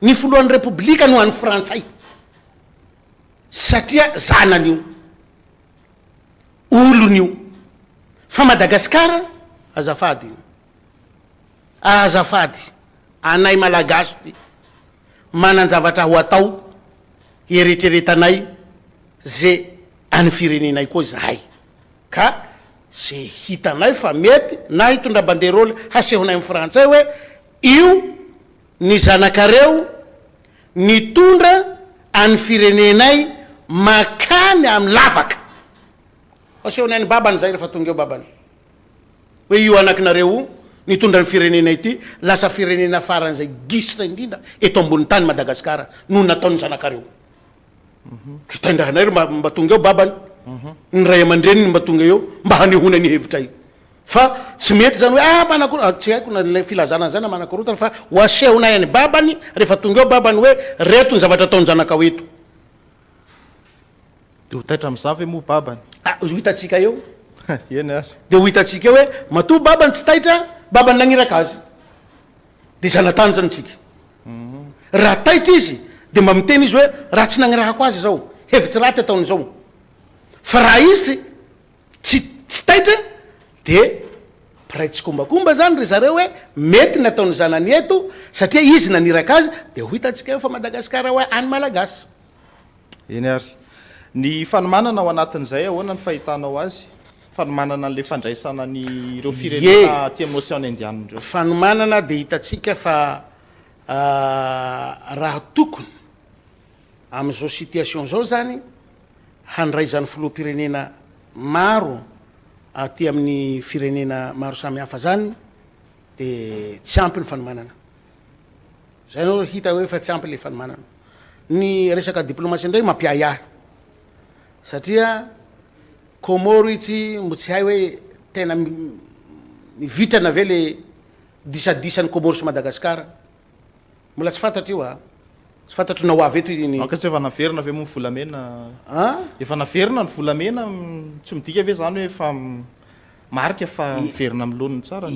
ny filohan'ny Repoblika no any frantsay satria zanan'io olon'io fa Madagasikara azafady anay malagasy ty mananjavatra ho atao eretreretanay ze any firenenay koa zahay ka ze hitanay fa mety na hitondra banderôly hasehonay amy frantsay hoe io ny zanakareo nitondra any firenenay makany amy lavaka asehonay ny babany zay rehefa tonga eo babany hoe io anakinareo nitondra ny firenenay ty lasa firenena faran'zay gisitra indrindra eto ambony tany Madagasikara no nataony zanakareo kitandrahanay mba tonga eo babany ny ray aman-dreny mba tonga eo mba hanehona ny hevitray fa tsy mety zany hoe manakoro tsy haiko na filazana zay na manakorotana fa ho asehonay any babany rehefa tonga eo babany hoe reto ny zavatra ataony zanaka eto de ho taitra am'zavy moa babany ho hitatsika eo eny ary de ho hitatsika eo hoe matoa babany tsy taitra babany nagniraka azy de zanatany zany tsika raha taitra izy de mba miteny izy hoe raha tsy nagnirahako azy zao hevitsy raty ataony zao fa raha izy tsy taitra de piray tsy kombakomba zany ry zareo hoe mety nataony zanany eto satria izy naniraka azy de ho hitatsika eo fa Madagasikara hoe any malagasy eny ary ny fanomanana ao anatin'izay ahoana ny fahitanao azy fanomanana an'le fandraisana ny ireo firenena ty amin'ny Océan Indien reo fanomanana de hitatsika fa raha tokony am'izao situation zao zany handraizany filoham-pirenena maro aty amin'ny firenena maro samy hafa zany de tsy ampy ny fanomanana zay nao hita hoe fa tsy ampy le fanomanana ny resaka diplomatie ndray mampiahiahy satria Komoro itsy mbo tsy hay hoe tena mivitrana ve le disadisany Komoro sy Madagasikara mbola tsy fantatry io tsy fantatry na ho avy eto aka tsy efa naverina ve moa ny volamena efa naverina ny volamena tsy midika ve zany hoe fa marika fa miverina am'loniny tsara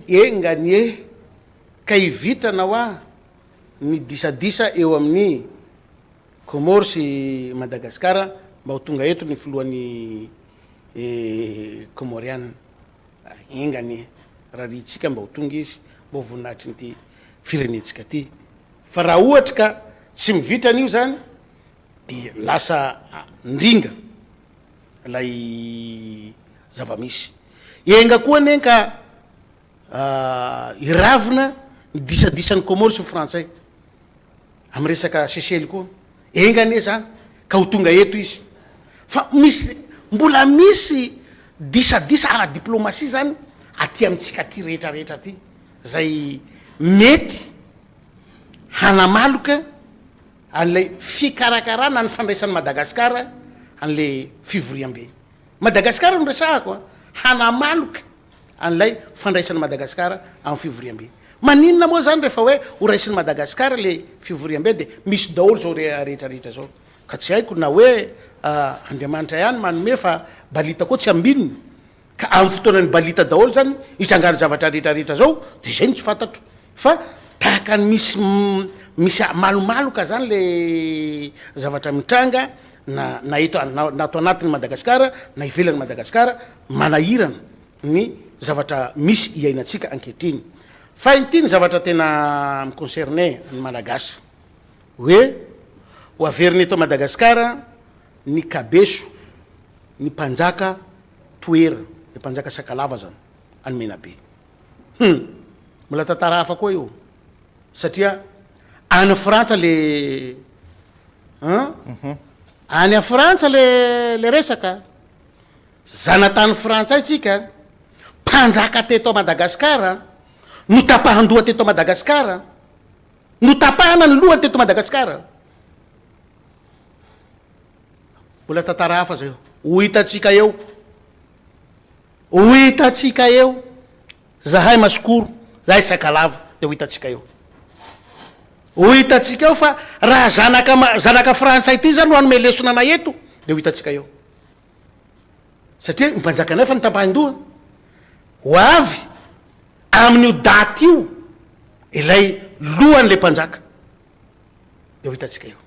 enganye ka hivitrana hoa ny disadisa eo amin'ny Komoro sy Madagasikara mba ho tonga eto ny filohan'ny Komoriana engany raha ritsika mba ho tonga izy mba ho voninahitry nyty firenetsika ty fa raha ohatra ka tsy mivitrana io zany de lasa ndringa lay zavamisy enga koa ane ka iravina ny disadisany Komoro sy frantsay amy resaka sesely koa engane zany ka ho tonga eto izy fa misy mbola misy disadisa ara diplomatie zany aty amitsika ty rehetrarehetra ty zay mety hanamaloka an'lay fikarakarana ny fandraisan'ny Madagasikara an'le fivoriam-be Madagasikara no resahako hanamaloka an'lay fandraisan'ny Madagasikara amin'ny fivoriam-be maninona moa zany rehefa hoe ho raisin'ny Madagasikara le fivoriam-be de misy daholo zao rehetrarehetra zao ka tsy haiko na hoe Andriamanitra ihany manome fa balita koa tsy ambininy ka amin'ny fotoanany balita daholo zany isangary zavatra rehetrarehetra zao de zay no tsy fantatro fa tahaka ny misy malomaloka zany le zavatra mitranga na eto nato anatin'ny Madagasikara na ivelan'ny Madagasikara manahirana ny zavatra misy iainatsika ankehitriny fa ity ny zavatra tena miconcerne ny malagasy hoe ho averiny eto Madagasikara ny kabeso ny mpanjaka toera ny mpanjaka sakalava zany any Menabe mbola tantara hafa koa io satria any Frantsa le any a Frantsa le resaka zanatany frantsay tsika mpanjaka teto a Madagasikara no tapahandoha teto a Madagasikara no tapahana ny lohany teto Madagasikara mbola tantara hafa zay ho hitatsika eo zahay masikoro zahay sakalava de ho hitatsika eo fa raha zanaka frantsay ty zany no hanome lesonana eto de ho hitatsika eo satria mpanjakanay fa nitapahandoha ho avy amin'io daty io ilay lohan'le mpanjaka de ho hitatsika eo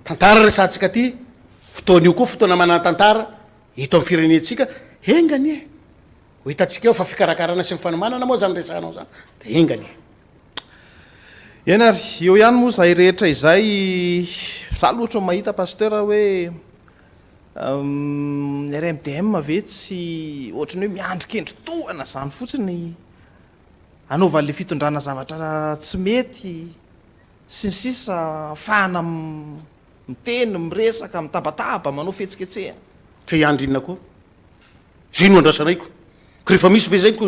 tantara resantsika ty fotoan'io koa fotoana manana tantara eto amin'ny firenetsika engany ho hitatsika eo fa fikarakarana sy mifanomanana moa zany resanao zany de engany eny ary eo ihany moa zay rehetra izay za loatra mahita pasteur hoe RMDM ve tsy ohatrany hoe miandrikendry toana zany fotsiny anaovan'le fitondrana zavatra tsy mety sy ny sisa fahana miteny miresaka mitabataba manao fetsiketseha ka iandry inona koa zay no andrasanaiko ko rehefa misy ve zay ko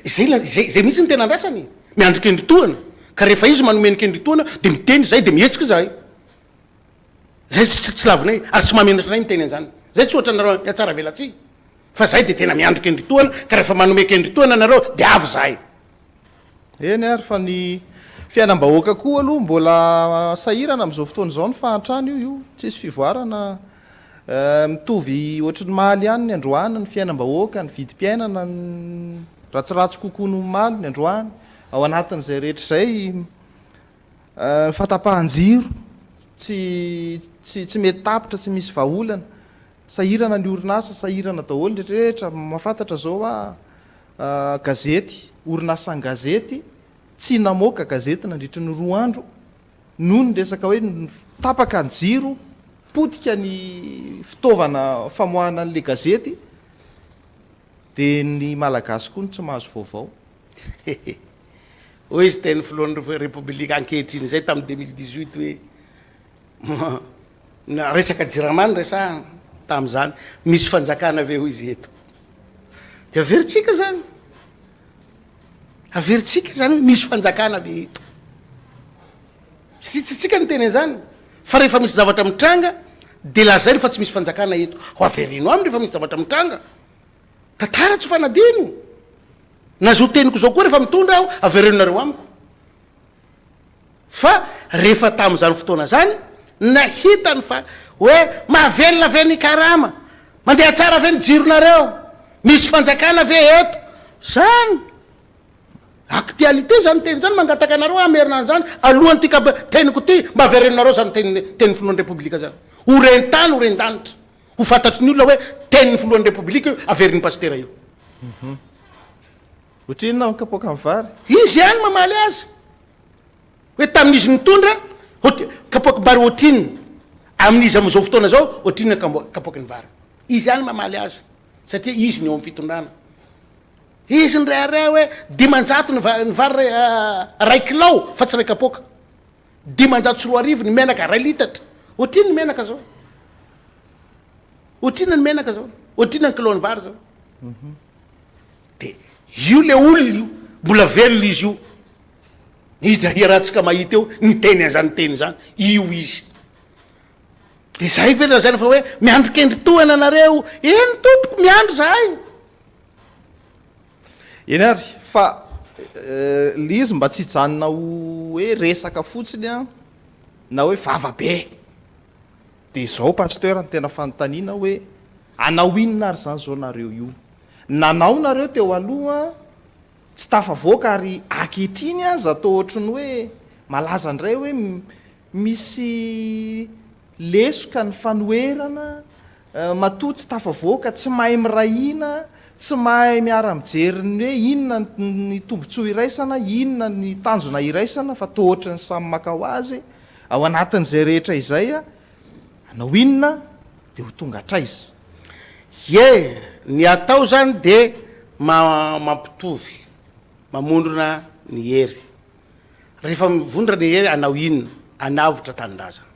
zay mihitsy ny tena andrasany miandrikendry toana ka rehefa izy manomenikendry toana de miteny zay de mihetsika zahay zay tsy lavinay ary tsy mahamenatranay miteny an'zany zay tsy ohatra nareo miatsara velatsy fa zay de tena miandrikendry toana ka rehefa manomekendry toana nareo de avy zahay eny ary fa ny fiainam-bahoaka koa aloha mbola sahirana am'izao fotoana zao ny fahantrany io tsisy fivoarana mitovy ohatrany maly ihany ny androany ny fiainam-bahoaka ny vidim-piainana ny ratsiratsy kokoa no maly ny androany ao anatin'izay rehetra zay fatapahan-jiro tsy mety tapitra tsy misy vahaolana sahirana ny orinasa sahirana daholo nrehetrarehetra mahafantatra zao a gazety orinasan'ny gazety tsy namoaka gazety nandritra ny 2 andro noho ny resaka hoe tapaka ny jiro potika ny fitaovana famoahana an'le gazety de ny malagasy koa ny tsy mahazo vaovao hoe izy teny filohan'ny république ankehitriny zay tamin'ny 2018 hoe resaka jiramany resa tam'zany misy fanjakana ave ho izy eto de averitsika zany averitsika zany misy fanjakana ave eto sitsitsika ny teny zany fa rehefa misy zavatra mitranga de lazay fa tsy misy fanjakana eto ho averino aminy rehefa misy zavatra mitranga tatara tsy fanadino na zo teniko zao koa rehefa mitondra aho averenonareo amiko fa rehefa tam'zany fotoana zany nahitany fa hoe mahavelona ve ny karama mandeha tsara ve ny jironareo misy fanjakana ve eto zany actualité zany teny zany mangataka anareo amerina zany alohany tika teniko ty mba averenonareo zany teny filohan'ny republika zany orentany orentanitra ho fantatry ny olona hoe tenyny filohan'ny republika io averin'ny pastera io ohatrinona mikapoaka amin'ny vary izy ihany mamaly azy hoe tamin'izy mitondra kapoaky mbary ohatrinina amin'izy am'izao fotoana zao ohatrinina kapoaky ny vary izy ihany mamaly azy satria izy ny eo amin'ny fitondrana izy ny raharay hoe dimanjato ny vary ray kilao fa tsy ray kapoaka dimanjato sy 2 arivo ny menaka 2 litatra ohatrinona ny menaka zao ohatrinona ny menaka zao ohatrinona ny kilao ny vary zao de io le olo io mbola velona izy io izy hiarahantsika mahita eo ny teny an'zany teny zany io izy de zay velona zany fa hoe miandrikendry toana anareo eny tompoko miandry zahay eny ary fa le izy mba tsy hijanona hoe resaka fotsiny a na hoe vavabe de zao pasteur ny tena fanontaniana hoe anao inona ary zany zao nareo io nanao nareo teo aloha tsy tafavoaka ary akehitriny aza atao ohatrany hoe malaza ndray hoe misy lesoka ny fanoerana matoa tsy tafavoaka tsy mahay mirahina tsy mahay miara-mijeriny hoe inona ny tombontsoa iraisana inona ny tanjona iraisana fa to ohatrany samy makao azy ao anatin'izay rehetra izay a anao inona de ho tonga atraizy ye ny atao zany de mampitovy mamondrona ny hery rehefa mivondra ny hery anao inona anavotra tanindrazana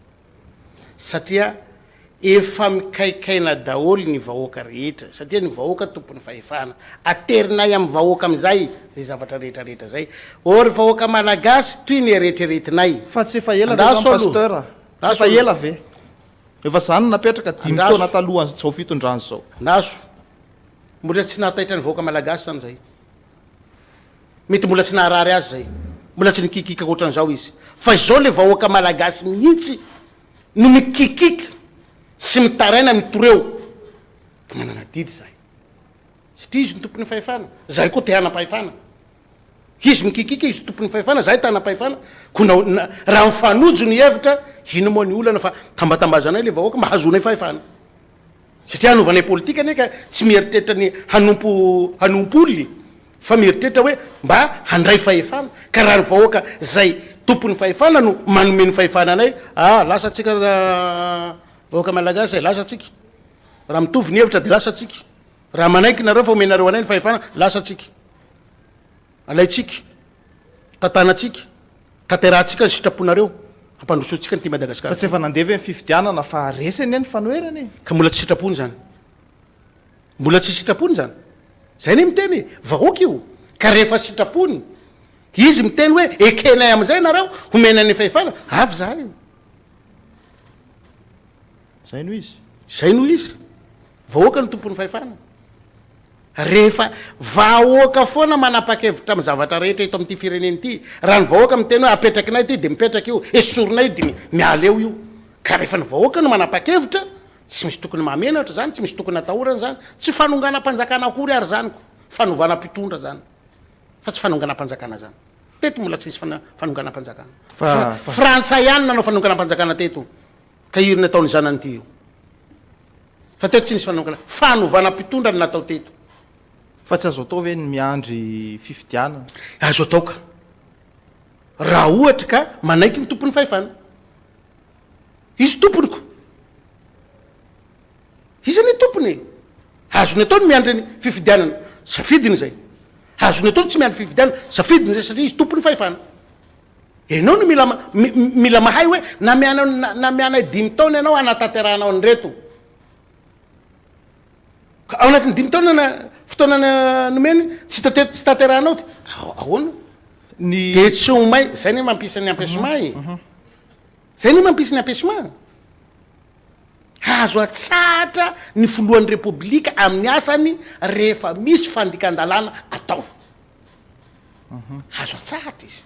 satria efa mikaikaina daholo ny vahoaka rehetra satria ny vahoaka tompony fahefana aterinay amin'ny vahoaka am'izay zay zavatra rehetrarehetra zay ory vahoaka malagasy toy ny eretreretinay fa tsy efa ela pasteur tsy efa ela ve efa zany napetraka 5 taona taloha zao fitondrano zao naso mbola tsy nahataitra ny vahoaka malagasy zany zay mety mbola tsy naharary azy zay mbola tsy nikikika ohatran'izao izy fa izao le vahoaka malagasy mihitsy no mikikika sy mitaraina mitoreo ka manana didy zay satria izy ny tompony fahefana zay koa te hanam-pahefana izy mikikika izy tompony fahefana zay tanam-pahefana ko raha mifanojo ny hevitra ino moa ny olana fa tambatambazanay le vahoaka mahazonay fahefana satria hanaovanay politika neka tsy mieritreritra ny hanompoly fa mieritreritra hoe mba handray fahefana ka raha ny vahoaka zay tompony fahefana no manomeny fahefana anay lasa atsika vahoaka malagasy ay lasa atsika raha mitovy ny hevitra de lasa atsika raha manaiky nareo fa omenareo anay ny fahefana lasa atsika alaitsika tatanatsika taterahantsika ny sitraponareo hampandrosotsika ny ty Madagasikara fa tsy efa nandevy ny fifidianana fa resany ny fanoerany ka mbola tsy sitrapony zany mbola tsy sitrapony zany zay ny miteny vahoaka io ka rehefa sitrapony izy miteny hoe ekenay am'izay nareo homenany fahefana avy zahay zay no izy zay no izy vahoaka ny tompony fahefana rehefa vahoaka foana manapa-kevitra amy zavatra rehetra eto am'ty fireneny ity raha ny vahoaka miteny hoe apetrakinay ty de mipetraky io esorinay de miala eo io ka rehefa ny vahoaka no manapa-kevitra tsy misy tokony mamenatra zany tsy misy tokony atahorana zany tsy fanonganam-panjakana akory ary zany ko fanovana-pitondra zany fa tsy fanonganam-panjakana zany teto mbola tsy isy fanonganam-panjakana frantsay ihany nanao fanonganam-panjakana teto ka iry nataony zanany ty io fa teto tsy nisy fanovana-pitondra ny natao teto fa tsy azo atao ve ny miandry fifidianana azo ataoka raha ohatra ka manaiky ny tompony fahefana izy tomponyko izy ny tompony azony atao ny miandry ny fifidianana safidiny zay azony atao ny tsy miandry fifidianana safidiny zay satria izy tompony fahefana enao no mila mahay hoe na mianay 5 taona ianao anataterahanao ny reto ao anatin'ny 5 taona fotoana nomeny tsy taterahanao ty ahoana de tsy omay zay ny mampisy ny ampesement zay ny mampisy ny ampesement azo atsatra ny folohan'ny repoblika amin'ny asany rehefa misy fandikan-dalàna atao azo atsatra izy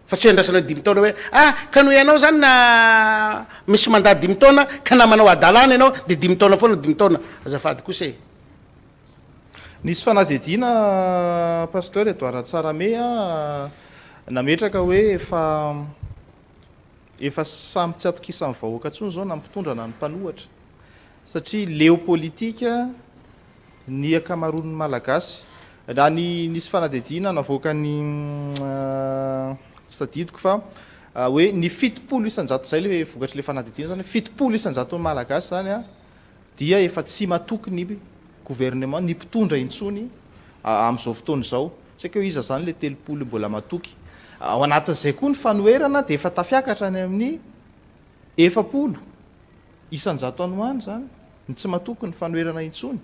fa tsy andrasana 5 taona hoe ka no ianao zany na misy mandat 5 taona ka na manao adalàna ianao de 5 taona foana 5 taona azafady kosa e nisy fanadidina pasteur Edouard Tsarame nametraka hoe efa samy tsy atokisa amin'ny vahoaka ntsony zao na mpitondra na ny mpanohatra satria leo politika ny akamaroan'ny malagasy raha nisy fanadidina navoaka ny tsy tadidiko fa hoe ny 70 isanjato zay le vokatry le fanadidina zany 70 isanjato ny malagasy zany dia efa tsy matoky ny gouvernement ny mpitondra intsony am'izao fotoana zao tsika hoe iza zany le 30 mbola matoky ao anatin'izay koa ny fanoerana de efa tafiakatra any amin'ny 70 isanjato anoany zany ny tsy matoky ny fanoerana intsony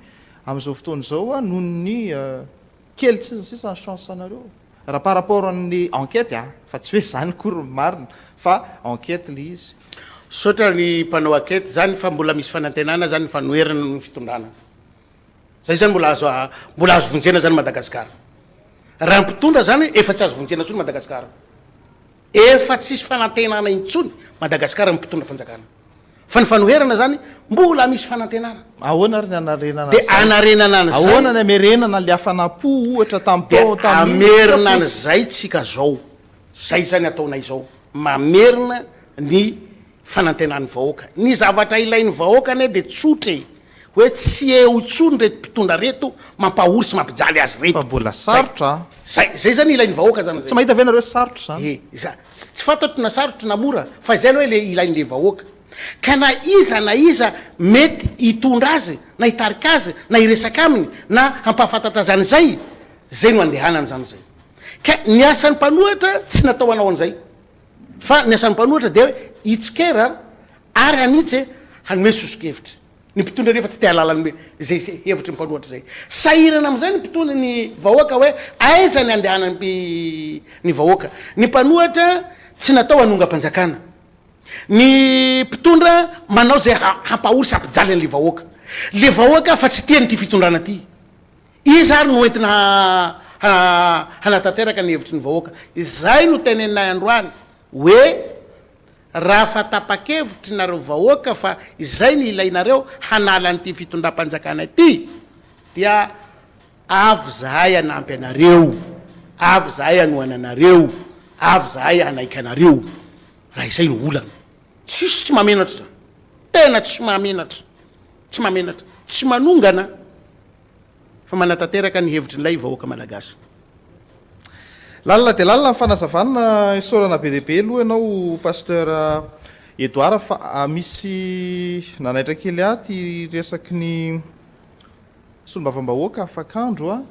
am'izao fotoana zao noho ny kely tsy sisa ny chance anareo raha par rapport amin'ny enquête fa tsy hoe zany kory marina fa enquête le izy sotra ny mpanao enquête zany fa mbola misy fanantenana zany ny fanoerana ny fitondrana zay zany mbola azo vonjena zany Madagasikara raha mpitondra zany efa tsy azo vonjena intsony Madagasikara efa tsisy fanantenana intsony Madagasikara mpitondra fanjakana fa ny fanoherana zany mbola misy fanantenana ahoana ary ny anarenana de anarenana ahoana ny amerenana le hafanapo ohatra amerina ny zay tsika zao zay zany ataonay zao mamerina ny fanantenany vahoaka ny zavatra ilain'ny vahoaka ane de tsotre hoe tsy eo itsony reto mpitondra reto mampahory sy mampijaly azy reto fa mbola sarotra zay zany ilain'ny vahoaka zany tsy mahita ve nareo sarotra zany tsy fantatro na sarotra na mora fa zay aloha le ilain'le vahoaka ka na iza mety hitondra azy na hitarika azy na hiresaka aminy na hampahafantatra zany zay no andehanany zany zay ka ny asan'ny mpanohatra tsy natao anao an'izay fa ny asan'ny mpanohatra de hoe hitsikera ary anitsy hanome sosokevitra ny mpitondra rehefa tsy te halalany zay hevitry mpanohatra zay sahirana am'izay ny mpitondra ny vahoaka hoe aiza ny andehanany ny vahoaka ny mpanohatra tsy natao hanonga-panjakana ny mpitondra manao zay hampahory sy hampijaly an'le vahoaka le vahoaka fa tsy tiany ty fitondrana ty izy ary no entina hanatanteraka ny hevitry ny vahoaka zay no tenenay androany hoe raha fa tapa-kevitry nareo vahoaka fa izay ny ilainareo hanala n'ity fitondram-panjakana ty dia avy zahay anampy anareo avy zahay anoana anareo avy zahay anaiky anareo raha izay no olana tsisy tsy mamenatra tena tsy mamenatra tsy manongana fa manatanteraka ny hevitry nylay vahoaka malagasy. lalina de lalina nyfanazavanana isorana be deaibe aloha ianao pasteur Edouard fa misy nanaitra kely aty resaky ny solombavambahoaka afakandro a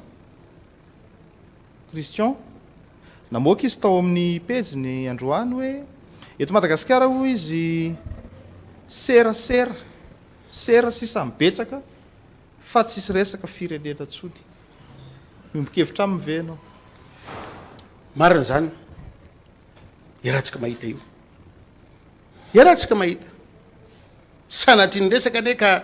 Christian namoaka izy tao amin'ny pejiny androany hoe eto Madagasikara ho izy serasera sisa mibetsaka fa tsisy resaka firenena tsony miombokevitra aminy ve anao? Marina zany iarahantsika mahita io, iarahantsika mahita sanatriny resaka ane ka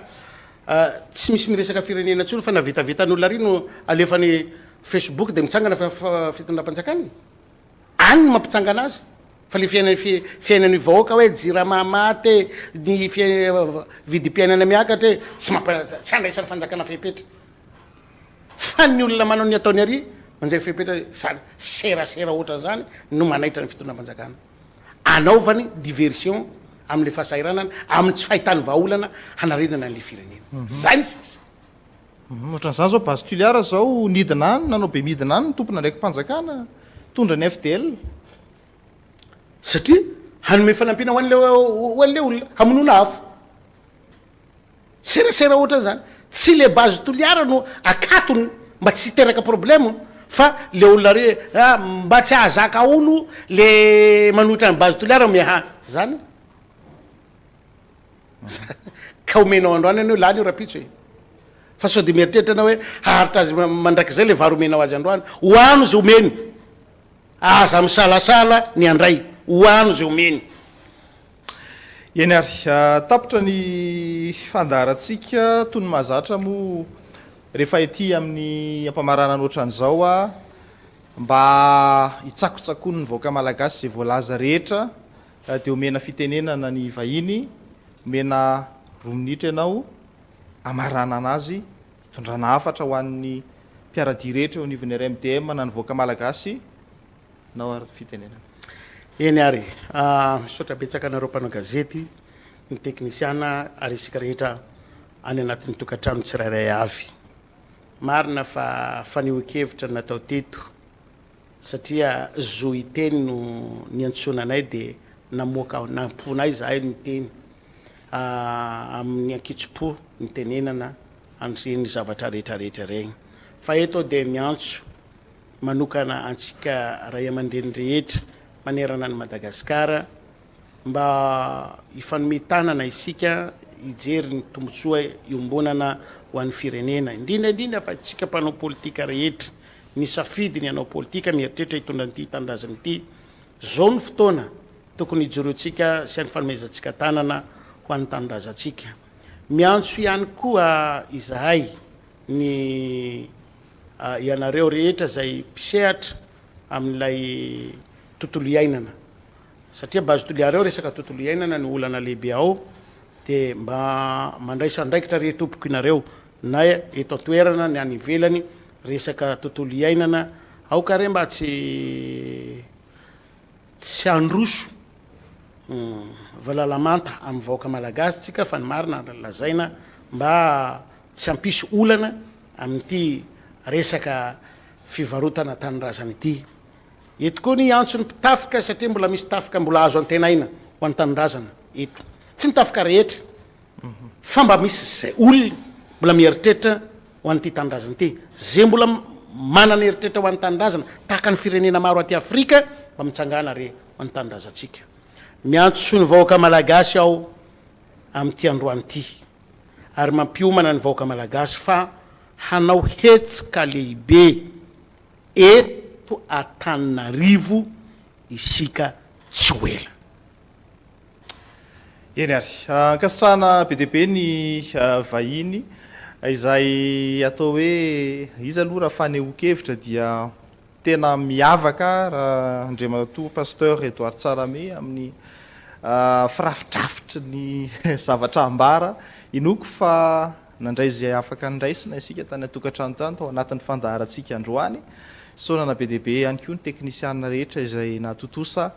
tsy misy miresaka firenena tsony fa navetavetan'olona ry no alefany Facebook de mitsangana fitondram-panjakany any no mampitsangana azy fa le fiainany vahoaka hoe jirama maty ny vidim-piainana miakatra tsy andraisan'ny fanjakana fepetra fa ny olona manao ny ataony ary manjay fepetra zany serasera ohatra zany no manaitra ny fitondram-panjakana anaovany diversion am'le fahasairanana amin'ny tsy fahitany vahaolana hanarenana an'le firenena zany sisa ohatran'izany zao Bastuliara zao nidina any nanao be midina any ny tompona ndraiky mpanjakana tondra ny FDL satria hanome fanampiana hoan'le olona hamonoana hafa serasera ohatra zany tsy le base toliara no akatony mba tsy hiteraka problème fa le olona re mba tsy ahazaka olo le manohitra ny base toliara miha zany ka omenao androany anao lany io rapitso e fa sao de mieritreritra anao hoe haharitra azy mandraiky zay le vary omenao azy androany hoano zay omeny aza misalasala ny andray hoano zay omeny eny ary tapitra ny fandaharatsika toy ny mahazatra mo rehefa ety amin'ny ampamarana ohatran'izao a mba hitsakotsakoany ny vahoaka malagasy zay voalaza rehetra de omena fitenenana ny vahiny omena 2 minitra ianao amarana anazy hitondrana hafatra ho an'ny mpiaradia rehetra eo anivon'ny RMDM na ny vahoaka malagasy nao ary fitenenana eny ary misaotra betsaka anareo mpanao gazety ny teknisiana ary isika rehetra any anatin'ny tokantrano tsirairay avy marina fa fanehoan-kevitra natao teto satria zo iteny no ny antsonanay de namoaka namponay zahay ny teny amin'ny ankitso-po ny tenenana andreny zavatra rehetrarehetra regny fa eto de miantso manokana antsika ray aman-dreny rehetra manerana ny Madagasikara mba ifanometanana isika ijery ny tombotsoa iombonana ho an'ny firenena indrindraindrindra fa tsika mpanao politika rehetra ny safidiny anao politika mieritreritra hitondra nyity tandrazany ity zao ny fotoana tokony ijoroantsika sy any fanomezantsika tanana ho an'ny tanindrazantsika miantso ihany koa izahay ny ianareo rehetra zay mpisehatra amin'ilay tontolo iainana satria base toliareo resaka tontolo iainana ny olana lehibe ao de mba mandraisa andraikitra re tompoko inareo na eto antoerana ny any ivelany resaka tontolo iainana aoka re mba tsy androso valalamanta amin'ny vahoaka malagasy tsika fa ny marina lazaina mba tsy ampisy olana amin'ity resaka fivarotana tanyrazany ity eto koa ny antso ny mpitafika satria mbola misy tafika mbola azo antenaina ho an'ny tanindrazana eto tsy nitafika rehetra fa mba misy zay olona mbola mieritreritra ho an'ity tanindrazana ity zay mbola manana eritreritra ho an'ny tanindrazana tahaka ny firenena maro aty Afrika mba mitsangana re ho an'ny tanindrazantsika miantso ny vahoaka malagasy ao amin'ity androany ity ary mampiomana ny vahoaka malagasy fa hanao hetsika lehibe eto Antananarivo isika tsy hoela eny ary ankasitrahana be deaibe ny vahiny izay atao hoe izy aloha raha fanehoan-kevitra dia tena miavaka raha andriamatoa pasteur Edouard Tsarame amin'ny firafidrafitry ny zavatra ambara inoko fa nandray zay afaka ndraisina isika tany atokantrano tany tao anatin'ny fandaharatsika androany sonana be deaibe ihany koa ny teknisiana rehetra izay natotosa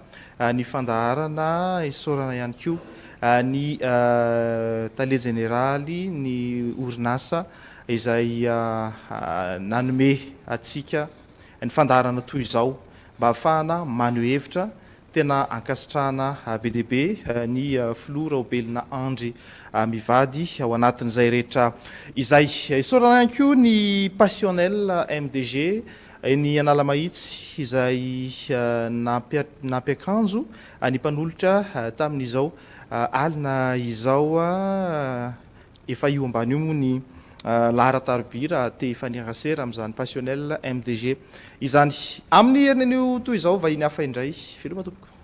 ny fandaharana isaorana ihany koa ny tale generaly ny orinasa izay nanome atsika ny fandarana toy izao mba hahafahana maneho hevitra tena ankasitrahana be deabe ny filora obelina andry mivady ao anatin'izay rehetra izay isorana ihany koa ny passionnel MDG ny anala mahitsy izay nampiakanjo ny mpanolotra tamin'izao alina izao efa io ambany io moa ny laharan-tarobia te faniarasera amin'izany passionnel MDG izany amin'ny herinan'io toy izao vahiny hafa indray filoma tompoko